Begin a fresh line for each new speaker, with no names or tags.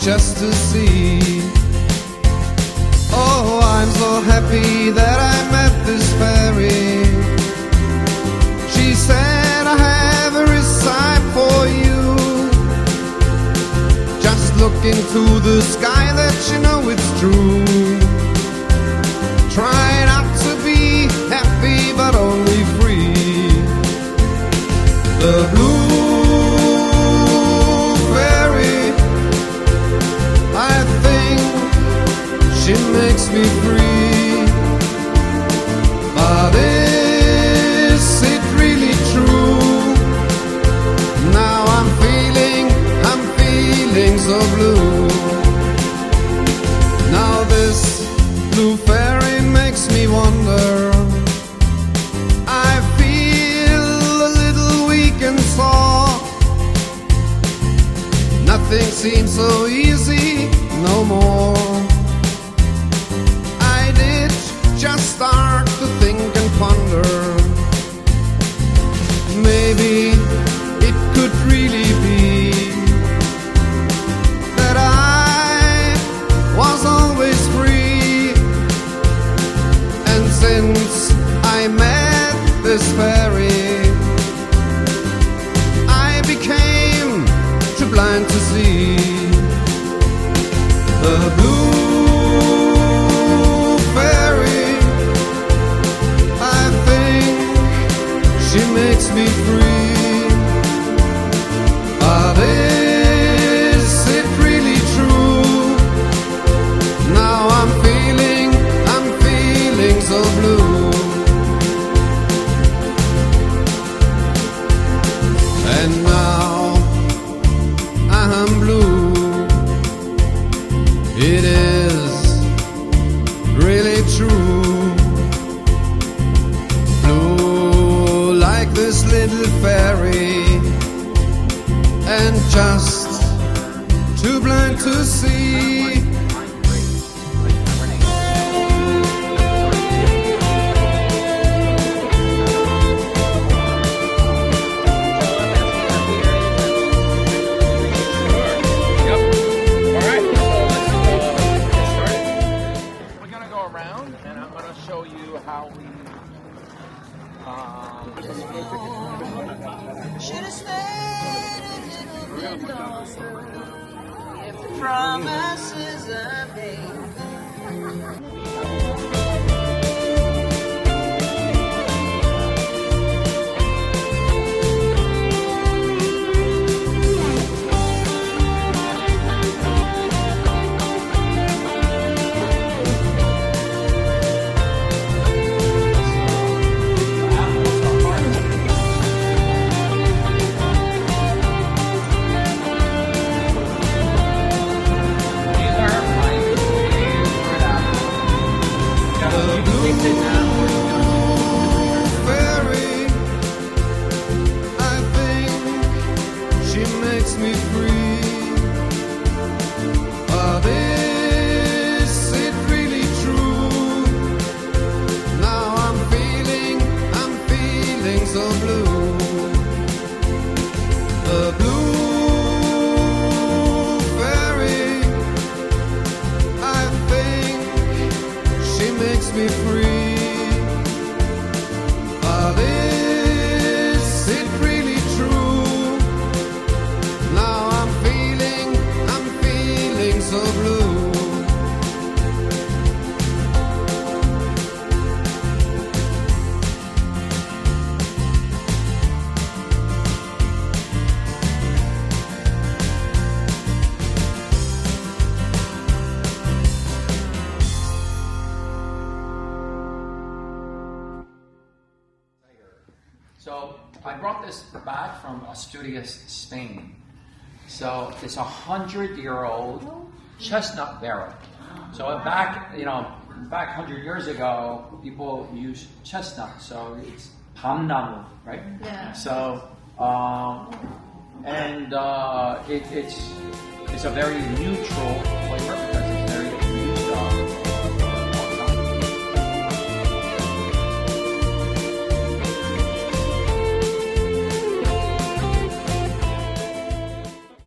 just to see. Oh, I'm so happy that I met this fairy. She said I have a recipe for you. Just look into the sky that you know it's true. Try not to be happy but only free. The blue fairy, I think she makes me free. But is it really true? Now I'm feeling so blue. Now this blue fairy makes me wonder. I feel a little weak and sore. Nothing seems so easy no more. I did just start to think and ponder. Maybe it could really be that I was always free. And since I met this fairy, I became too blind to see. The blue fairy, I think she makes me free. But is it really true? Now I'm feeling so blue. And now I'm blue. It is really true. Blue like this little fairy, and just too blind to see.
Should have stayed a little bit longer if the promises are made.
So I brought this back from Asturias, Spain. So it's 100-year-old chestnut barrel. So back 100 years ago, people used chestnut. So it's 밤나무, right?
Yeah.
So it's a very neutral flavor.